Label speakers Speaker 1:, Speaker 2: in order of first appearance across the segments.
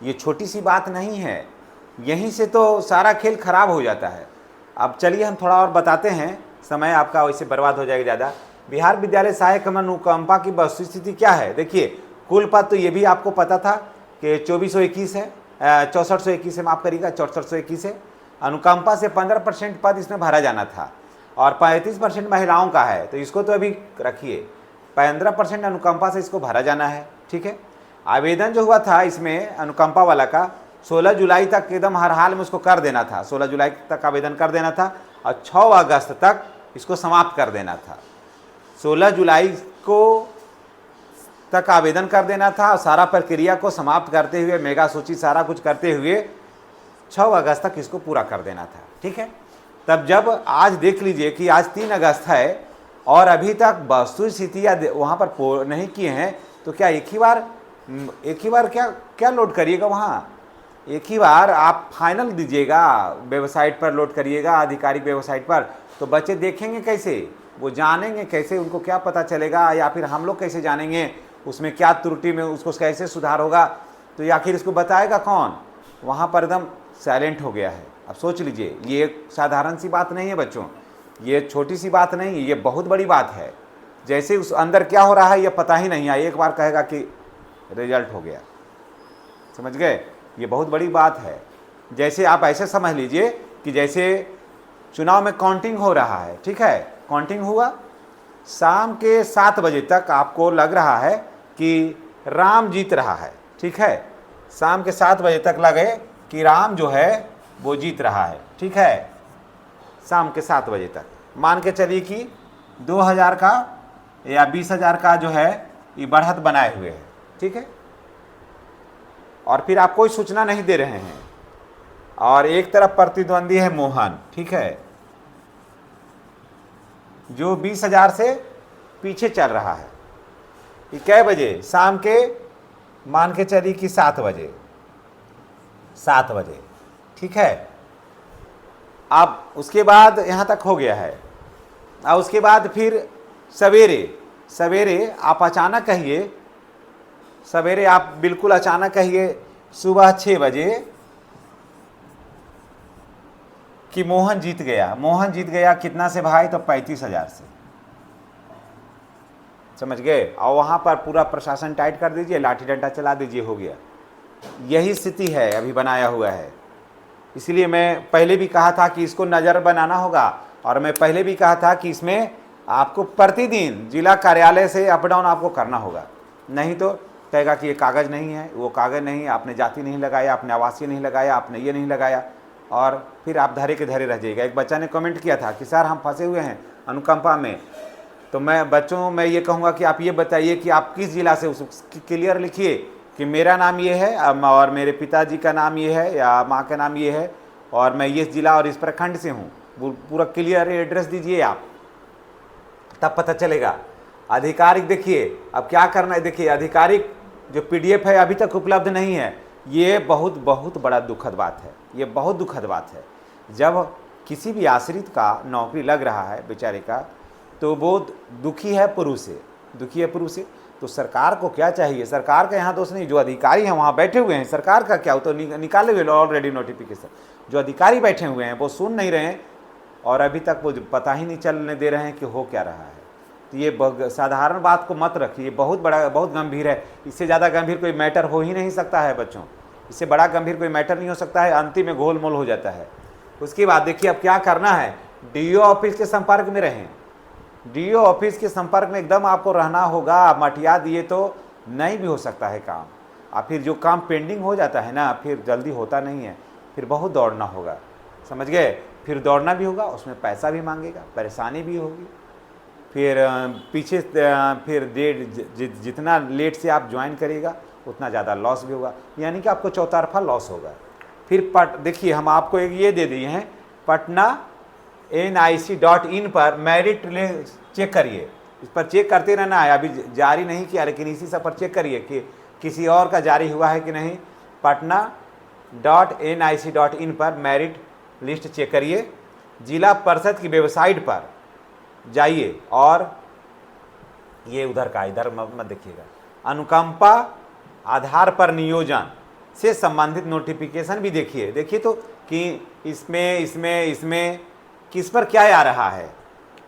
Speaker 1: ये छोटी सी बात नहीं है, यहीं से तो सारा खेल खराब हो जाता है। अब चलिए हम थोड़ा और बताते हैं, समय आपका वैसे बर्बाद हो जाएगा ज़्यादा। बिहार विद्यालय सहायक अनुकंपा की वस्तुस्थिति क्या है, देखिए कुल पद तो ये भी आपको पता था कि 2421 है, 6421 है, माफ़ करिएगा 6421 है। अनुकंपा से 15% पद इसमें भरा जाना था और 35% महिलाओं का है, तो इसको तो अभी रखिए, 15% अनुकंपा से इसको भरा जाना है, ठीक है। आवेदन जो हुआ था इसमें अनुकंपा वाला का 16 जुलाई तक एकदम हर हाल में उसको कर देना था, 16 जुलाई तक आवेदन कर देना था और 6 अगस्त तक इसको समाप्त कर देना था। 16 जुलाई को तक आवेदन कर देना था और सारा प्रक्रिया को समाप्त करते हुए, मेगा सूची सारा कुछ करते हुए 6 अगस्त तक इसको पूरा कर देना था, ठीक है। तब जब आज देख लीजिए कि आज 3 अगस्त है और अभी तक वस्तु स्थिति या वहाँ पर नहीं किए हैं, तो क्या एक ही बार क्या लोड करिएगा वहाँ, एक ही बार आप फाइनल दीजिएगा, वेबसाइट पर लोड करिएगा, आधिकारिक वेबसाइट पर, तो बच्चे देखेंगे कैसे, वो जानेंगे कैसे, उनको क्या पता चलेगा, या फिर हम लोग कैसे जानेंगे उसमें क्या त्रुटि में उसको कैसे सुधार होगा, तो आखिर इसको बताएगा कौन, वहाँ पर एकदम साइलेंट हो गया है। अब सोच लीजिए, ये एक साधारण सी बात नहीं है बच्चों, ये छोटी सी बात नहीं है, ये बहुत बड़ी बात है। जैसे उस अंदर क्या हो रहा है ये पता ही नहीं है, एक बार कहेगा कि रिजल्ट हो गया, समझ गए, ये बहुत बड़ी बात है। जैसे आप ऐसे समझ लीजिए कि जैसे चुनाव में काउंटिंग हो रहा है, ठीक है, काउंटिंग हुआ, शाम के 7 बजे तक आपको लग रहा है कि राम जीत रहा है, ठीक है, शाम के 7 बजे तक लगे कि राम जो है वो जीत रहा है, ठीक है, शाम के 7 बजे तक मान के चलिए कि 2000 का या 20,000 का जो है ये बढ़त बनाए हुए है, ठीक है, और फिर आप कोई सूचना नहीं दे रहे हैं, और एक तरफ प्रतिद्वंदी है मोहन, ठीक है, जो 20,000 से पीछे चल रहा है। ये कै बजे, शाम के मान के चलिए कि 7 बजे, 7 बजे, ठीक है। अब उसके बाद यहाँ तक हो गया है, और उसके बाद फिर सवेरे आप अचानक कहिए, सवेरे आप बिल्कुल अचानक कहिए सुबह 6 बजे कि मोहन जीत गया कितना से भाई, तो 35,000 से, समझ गए। और वहाँ पर पूरा प्रशासन टाइट कर दीजिए, लाठी डंडा चला दीजिए, हो गया। यही स्थिति है अभी बनाया हुआ है। इसलिए मैं पहले भी कहा था कि इसको नज़र बनाना होगा, और मैं पहले भी कहा था कि इसमें आपको प्रतिदिन जिला कार्यालय से अप डाउन आपको करना होगा, नहीं तो कहेगा कि ये कागज़ नहीं है, वो कागज़ नहीं है, आपने जाति नहीं लगाया, आपने आवासीय नहीं लगाया, आपने ये नहीं लगाया, और फिर आप धरे के धरे रह जाइएगा। एक बच्चा ने कमेंट किया था कि सर हम फंसे हुए हैं अनुकंपा में, तो मैं ये कहूँगा कि आप ये बताइए कि आप किस जिला से, उसकी क्लियर लिखिए कि मेरा नाम ये है और मेरे पिताजी का नाम ये है या माँ का नाम ये है और मैं ये जिला और इस प्रखंड से हूँ, पूरा क्लियर एड्रेस दीजिए आप, तब पता चलेगा। आधिकारिक देखिए अब क्या करना है, देखिए आधिकारिक जो PDF है अभी तक उपलब्ध नहीं है। ये बहुत बहुत बड़ा दुखद बात है, ये बहुत दुखद बात है। जब किसी भी आश्रित का नौकरी लग रहा है बेचारे का, तो वो दुखी है पुरुष से, तो सरकार को क्या चाहिए, सरकार का यहाँ दोष नहीं, जो अधिकारी हैं वहाँ बैठे हुए हैं, सरकार का क्या हो, तो निकाले हुए ऑलरेडी नोटिफिकेशन, जो अधिकारी बैठे हुए हैं वो सुन नहीं रहे हैं, और अभी तक वो पता ही नहीं चलने दे रहे हैं कि हो क्या रहा है। तो ये साधारण बात को मत रखिए, बहुत बड़ा, बहुत गंभीर है। इससे ज़्यादा गंभीर कोई मैटर हो ही नहीं सकता है बच्चों, इससे बड़ा गंभीर कोई मैटर नहीं हो सकता है, अंतिम में गोलमोल हो जाता है। उसके बाद देखिए अब क्या करना है, DO ऑफिस के संपर्क में रहें, DO ऑफिस के संपर्क में एकदम आपको रहना होगा। मटिया दिए तो नहीं भी हो सकता है काम, और फिर जो काम पेंडिंग हो जाता है ना, फिर जल्दी होता नहीं है, फिर बहुत दौड़ना होगा, समझ गए, फिर दौड़ना भी होगा, उसमें पैसा भी मांगेगा, परेशानी भी होगी, फिर पीछे फिर डेट जितना लेट से आप ज्वाइन करिएगा उतना ज़्यादा लॉस भी होगा, यानी कि आपको चौतरफा लॉस होगा। फिर देखिए हम आपको एक ये दे दिए हैं, पटना nic.in पर मेरिट चेक करिए, इस पर चेक करते रहना है। अभी जारी नहीं किया, लेकिन इसी सब पर चेक करिए कि किसी और का जारी हुआ है कि नहीं। patna.nic.in पर मेरिट लिस्ट चेक करिए, जिला परिषद की वेबसाइट पर जाइए, और ये उधर का, इधर मत देखिएगा, अनुकंपा आधार पर नियोजन से संबंधित नोटिफिकेशन भी देखिए। देखिए तो कि इसमें इसमें इसमें किस पर क्या आ रहा है,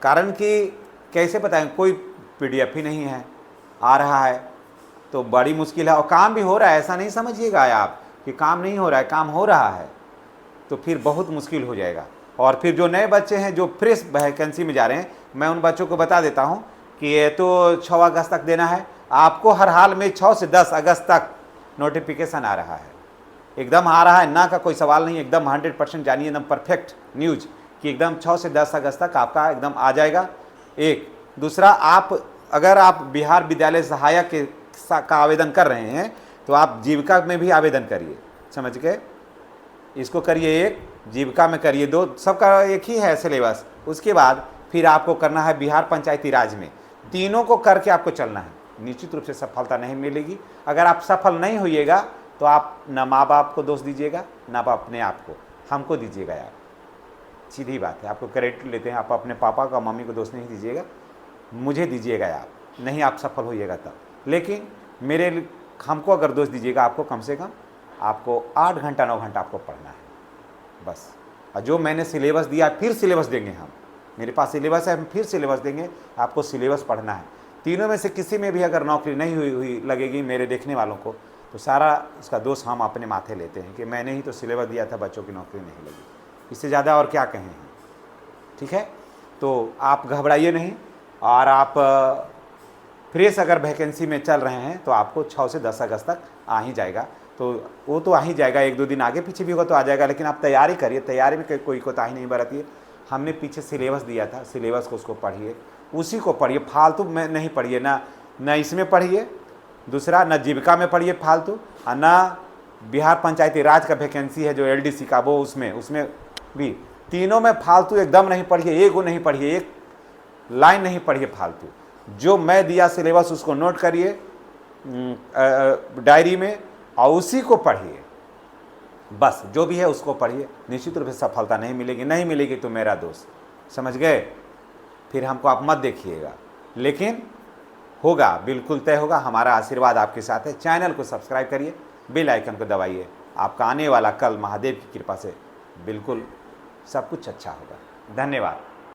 Speaker 1: कारण कि कैसे बताएं, कोई पीडीएफ ही नहीं है, आ रहा है तो बड़ी मुश्किल है। और काम भी हो रहा है, ऐसा नहीं समझिएगा आप कि काम नहीं हो रहा है, काम हो रहा है, तो फिर बहुत मुश्किल हो जाएगा। और फिर जो नए बच्चे हैं जो फ्रेश वैकेंसी में जा रहे हैं, मैं उन बच्चों को बता देता हूं कि ये तो 6 अगस्त तक देना है आपको। हर हाल में 6 से 10 अगस्त तक नोटिफिकेशन आ रहा है, एकदम आ रहा है, ना का कोई सवाल नहीं, एकदम 100% जानिए, एकदम परफेक्ट न्यूज कि एकदम 6 से 10 अगस्त तक आपका एकदम आ जाएगा। एक दूसरा, आप अगर आप बिहार विद्यालय सहायक का आवेदन कर रहे हैं तो आप जीविका में भी आवेदन करिए, समझ गए, इसको करिए, एक जीविका में करिए, 2, सबका एक ही है सिलेबस। उसके बाद फिर आपको करना है बिहार पंचायती राज में, तीनों को करके आपको चलना है। निश्चित रूप से सफलता नहीं मिलेगी। अगर आप सफल नहीं होइएगा तो आप ना माँ बाप को दोष दीजिएगा, ना अपने आप को, हमको दीजिएगा यार, सीधी बात है। आपको क्रेडिट लेते हैं, आप अपने पापा का मम्मी को दोष नहीं दीजिएगा, मुझे दीजिएगा यार, नहीं आप सफल होइएगा तब। लेकिन मेरे हमको अगर दोष दीजिएगा, आपको कम से कम आपको 8 घंटा 9 घंटा आपको पढ़ना है बस। और जो मैंने सिलेबस दिया फिर सिलेबस देंगे हम, मेरे पास सिलेबस है, हम फिर सिलेबस देंगे, आपको सिलेबस पढ़ना है। तीनों में से किसी में भी अगर नौकरी नहीं हुई लगेगी मेरे देखने वालों को, तो सारा इसका दोष हम अपने माथे लेते हैं कि मैंने ही तो सिलेबस दिया था, बच्चों की नौकरी नहीं लगी। इससे ज़्यादा और क्या कहें हम, ठीक है। तो आप घबराइए नहीं, और आप फ्रेश अगर वैकेंसी में चल रहे हैं तो आपको 6 से 10 अगस्त तक आ ही जाएगा। तो वो तो आ ही जाएगा, 1-2 दिन आगे पीछे भी होगा तो आ जाएगा, लेकिन आप तैयारी करिए, तैयारी में कोई कोताही नहीं बरतिए। हमने पीछे सिलेबस दिया था, सिलेबस को उसको पढ़िए, उसी को पढ़िए, फालतू में नहीं पढ़िए, ना इसमें पढ़िए, दूसरा ना जीविका में पढ़िए फालतू, और ना बिहार पंचायती राज का वैकेंसी है जो एलडीसी का, वो उसमें भी, तीनों में फालतू एकदम नहीं पढ़िए, एक वो नहीं पढ़िए, एक लाइन नहीं पढ़िए फालतू। जो मैं दिया सिलेबस उसको नोट करिए डायरी में, और उसी को पढ़िए बस, जो भी है उसको पढ़िए। निश्चित रूप से सफलता नहीं मिलेगी, नहीं मिलेगी तो मेरा दोस्त, समझ गए। फिर हमको आप मत देखिएगा, लेकिन होगा, बिल्कुल तय होगा। हमारा आशीर्वाद आपके साथ है। चैनल को सब्सक्राइब करिए, बेल आइकन को दबाइए। आपका आने वाला कल महादेव की कृपा से बिल्कुल सब कुछ अच्छा होगा। धन्यवाद।